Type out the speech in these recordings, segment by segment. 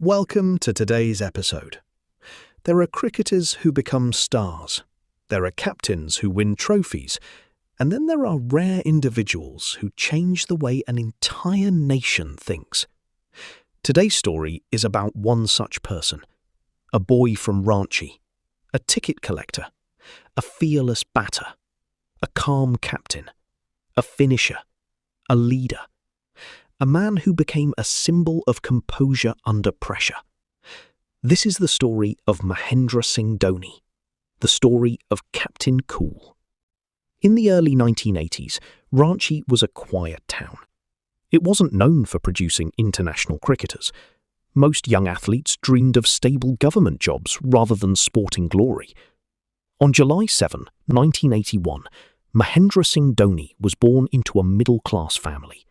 Welcome to today's episode. There are cricketers who become stars, there are captains who win trophies, and then there are rare individuals who change the way an entire nation thinks. Today's story is about one such person, a boy from Ranchi, a ticket collector, a fearless batter, a calm captain, a finisher, a leader, a man who became a symbol of composure under pressure. This is the story of Mahendra Singh Dhoni, the story of Captain Cool. In the early 1980s, Ranchi was a quiet town. It wasn't known for producing international cricketers. Most young athletes dreamed of stable government jobs rather than sporting glory. On July 7, 1981, Mahendra Singh Dhoni was born into a middle-class family.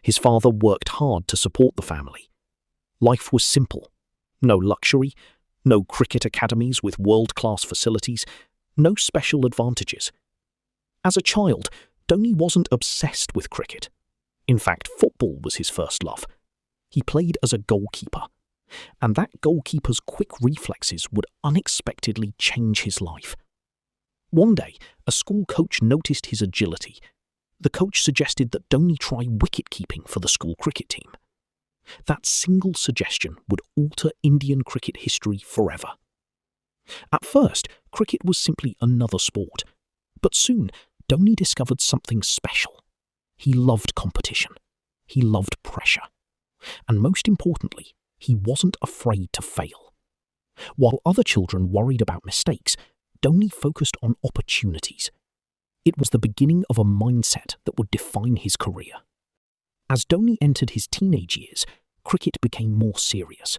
His father worked hard to support the family. Life was simple. No luxury, no cricket academies with world-class facilities, no special advantages. As a child, Dhoni wasn't obsessed with cricket. In fact, football was his first love. He played as a goalkeeper, and that goalkeeper's quick reflexes would unexpectedly change his life. One day, a school coach noticed his agility. The coach suggested that Dhoni try wicket-keeping for the school cricket team. That single suggestion would alter Indian cricket history forever. At first, cricket was simply another sport, but soon Dhoni discovered something special. He loved competition. He loved pressure. And most importantly, he wasn't afraid to fail. While other children worried about mistakes, Dhoni focused on opportunities. It was the beginning of a mindset that would define his career. As Dhoni entered his teenage years, cricket became more serious.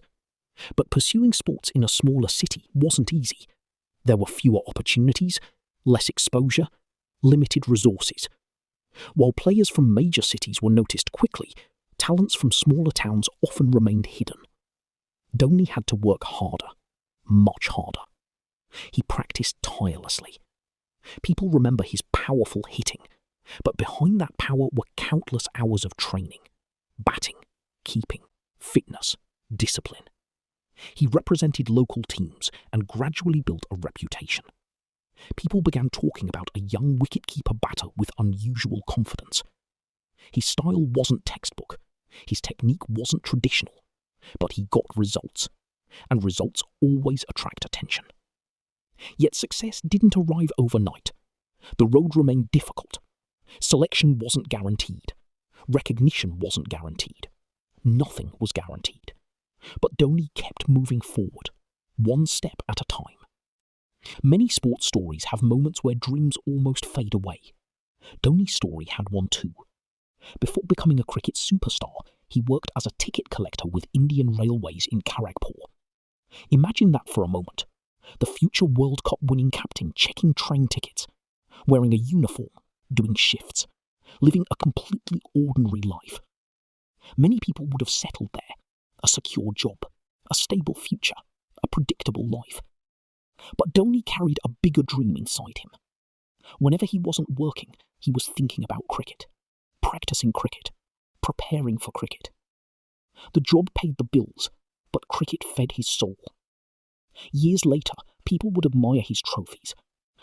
But pursuing sports in a smaller city wasn't easy. There were fewer opportunities, less exposure, limited resources. While players from major cities were noticed quickly, talents from smaller towns often remained hidden. Dhoni had to work harder, much harder. He practiced tirelessly. People remember his powerful hitting, but behind that power were countless hours of training, batting, keeping, fitness, discipline. He represented local teams and gradually built a reputation. People began talking about a young wicketkeeper batter with unusual confidence. His style wasn't textbook, his technique wasn't traditional, but he got results, and results always attract attention. Yet success didn't arrive overnight. The road remained difficult. Selection wasn't guaranteed. Recognition wasn't guaranteed. Nothing was guaranteed. But Dhoni kept moving forward, one step at a time. Many sports stories have moments where dreams almost fade away. Dhoni's story had one too. Before becoming a cricket superstar, he worked as a ticket collector with Indian Railways in Kharagpur. Imagine that for a moment. The future World Cup winning captain checking train tickets, wearing a uniform, doing shifts, living a completely ordinary life. Many people would have settled there, a secure job, a stable future, a predictable life. But Dhoni carried a bigger dream inside him. Whenever he wasn't working, he was thinking about cricket, practicing cricket, preparing for cricket. The job paid the bills, but cricket fed his soul. Years later, people would admire his trophies,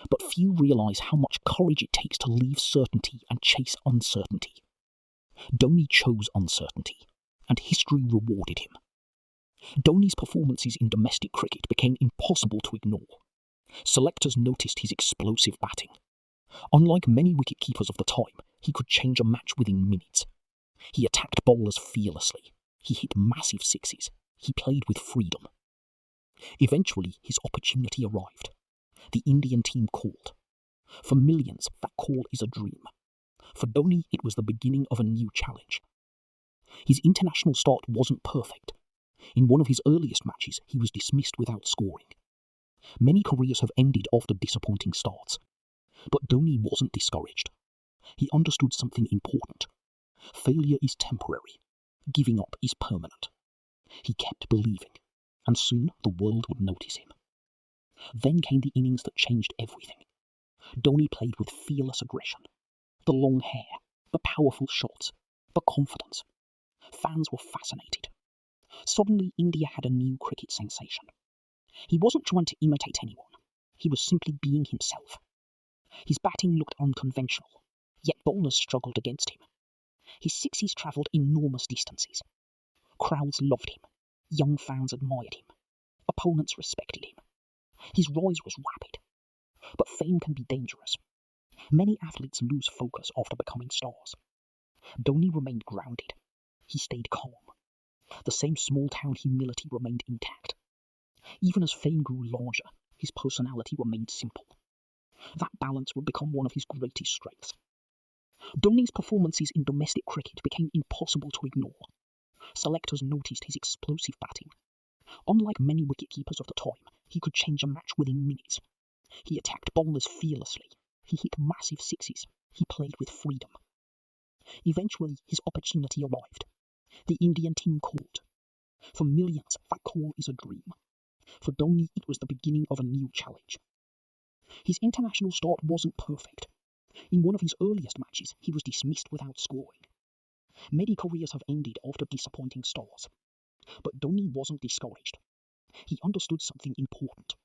but few realise how much courage it takes to leave certainty and chase uncertainty. Dhoni chose uncertainty, and history rewarded him. Dhoni's performances in domestic cricket became impossible to ignore. Selectors noticed his explosive batting. Unlike many wicketkeepers of the time, he could change a match within minutes. He attacked bowlers fearlessly. He hit massive sixes. He played with freedom. Eventually, his opportunity arrived. The Indian team called. For millions, that call is a dream. For Dhoni, it was the beginning of a new challenge. His international start wasn't perfect. In one of his earliest matches, he was dismissed without scoring. Many careers have ended after disappointing starts. But Dhoni wasn't discouraged. He understood something important. Failure is temporary. Giving up is permanent. He kept believing, and soon the world would notice him. Then came the innings that changed everything. Dhoni played with fearless aggression. The long hair, the powerful shots, the confidence. Fans were fascinated. Suddenly, India had a new cricket sensation. He wasn't trying to imitate anyone. He was simply being himself. His batting looked unconventional, yet bowlers struggled against him. His sixes travelled enormous distances. Crowds loved him. Young fans admired him. Opponents respected him. His rise was rapid. But fame can be dangerous. Many athletes lose focus after becoming stars. Dhoni remained grounded. He stayed calm. The same small-town humility remained intact. Even as fame grew larger, his personality remained simple. That balance would become one of his greatest strengths. Dhoni's performances in domestic cricket became impossible to ignore. Selectors noticed his explosive batting. Unlike many wicketkeepers of the time, he could change a match within minutes. He attacked bowlers fearlessly. He hit massive sixes. He played with freedom. Eventually, his opportunity arrived. The Indian team called. For millions, that call is a dream. For Dhoni, it was the beginning of a new challenge. His international start wasn't perfect. In one of his earliest matches, he was dismissed without scoring. Many careers have ended after disappointing starts. But Dhoni wasn't discouraged. He understood something important.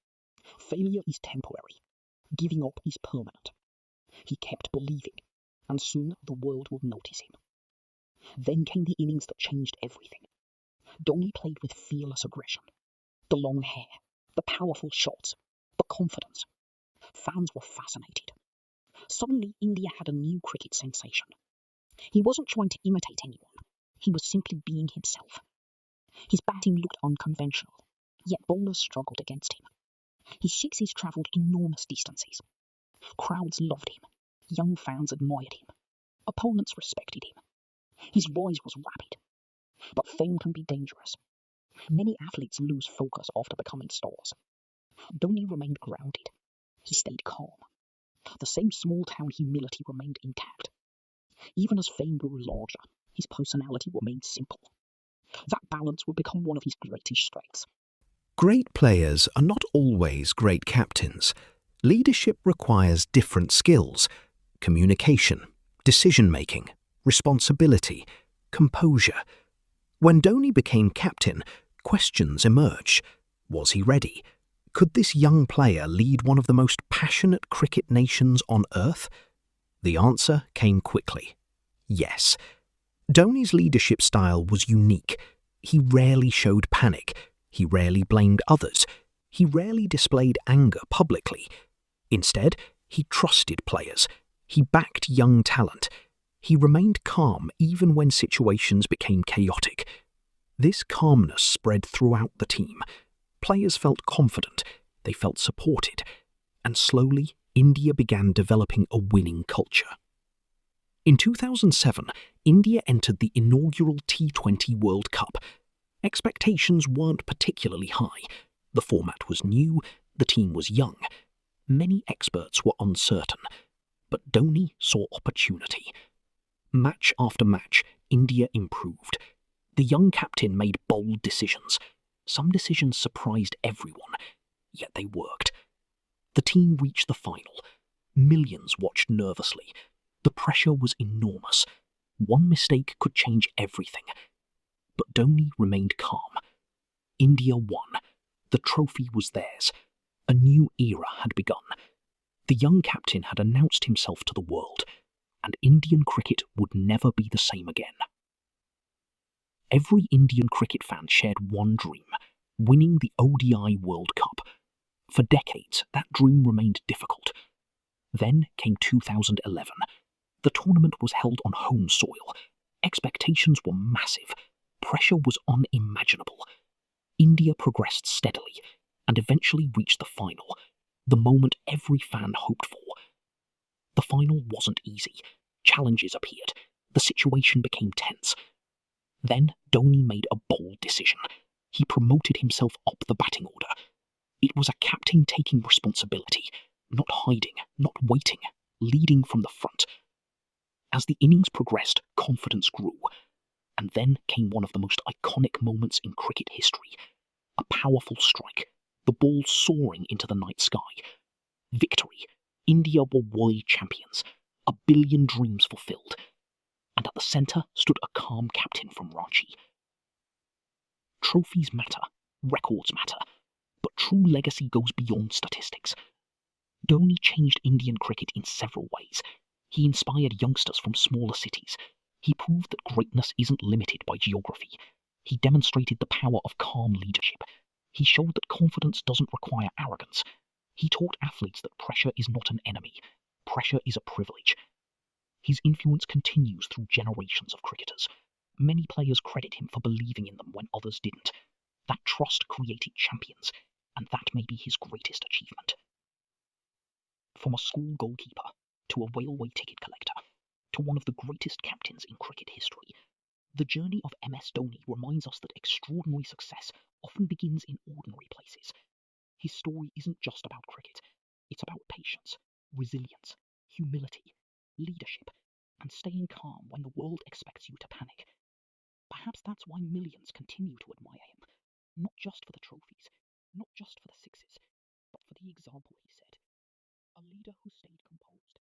Failure is temporary. Giving up is permanent. He kept believing, and soon the world would notice him. Then came the innings that changed everything. Dhoni played with fearless aggression. The long hair, the powerful shots, the confidence. Fans were fascinated. Suddenly, India had a new cricket sensation. He wasn't trying to imitate anyone. He was simply being himself. His batting looked unconventional, yet bowlers struggled against him. His sixes travelled enormous distances. Crowds loved him. Young fans admired him. Opponents respected him. His rise was rapid. But fame can be dangerous. Many athletes lose focus after becoming stars. Dhoni remained grounded. He stayed calm. The same small-town humility remained intact. Even as fame grew larger, his personality remained simple. That balance would become one of his greatest strengths. Great players are not always great captains. Leadership requires different skills: communication, decision-making, responsibility, composure. When Dhoni became captain, questions emerged. Was he ready? Could this young player lead one of the most passionate cricket nations on earth? The answer came quickly. Yes. Dhoni's leadership style was unique. He rarely showed panic. He rarely blamed others. He rarely displayed anger publicly. Instead, he trusted players. He backed young talent. He remained calm even when situations became chaotic. This calmness spread throughout the team. Players felt confident, they felt supported, and slowly India began developing a winning culture. In 2007, India entered the inaugural T20 World Cup. Expectations weren't particularly high. The format was new, the team was young. Many experts were uncertain, but Dhoni saw opportunity. Match after match, India improved. The young captain made bold decisions. Some decisions surprised everyone, yet they worked. The team reached the final. Millions watched nervously. The pressure was enormous. One mistake could change everything. But Dhoni remained calm. India won. The trophy was theirs. A new era had begun. The young captain had announced himself to the world, and Indian cricket would never be the same again. Every Indian cricket fan shared one dream: winning the ODI World Cup. For decades, that dream remained difficult. Then came 2011. The tournament was held on home soil. Expectations were massive. Pressure was unimaginable. India progressed steadily and eventually reached the final, the moment every fan hoped for. The final wasn't easy. Challenges appeared. The situation became tense. Then Dhoni made a bold decision. He promoted himself up the batting order. It was a captain taking responsibility, not hiding, not waiting, leading from the front. As the innings progressed, confidence grew. And then came one of the most iconic moments in cricket history. A powerful strike, the ball soaring into the night sky. Victory. India were world champions. 1 billion dreams fulfilled. And at the centre stood a calm captain from Ranchi. Trophies matter, records matter, but true legacy goes beyond statistics. Dhoni changed Indian cricket in several ways. He inspired youngsters from smaller cities. He proved that greatness isn't limited by geography. He demonstrated the power of calm leadership. He showed that confidence doesn't require arrogance. He taught athletes that pressure is not an enemy. Pressure is a privilege. His influence continues through generations of cricketers. Many players credit him for believing in them when others didn't. That trust created champions, and that may be his greatest achievement. From a school goalkeeper, to a railway ticket collector, to one of the greatest captains in cricket history, the journey of MS Dhoni reminds us that extraordinary success often begins in ordinary places. His story isn't just about cricket, it's about patience, resilience, humility, leadership, and staying calm when the world expects you to panic. Perhaps that's why millions continue to admire him, not just for the trophies, not just for the sixes, but for the example he set. A leader who stayed composed.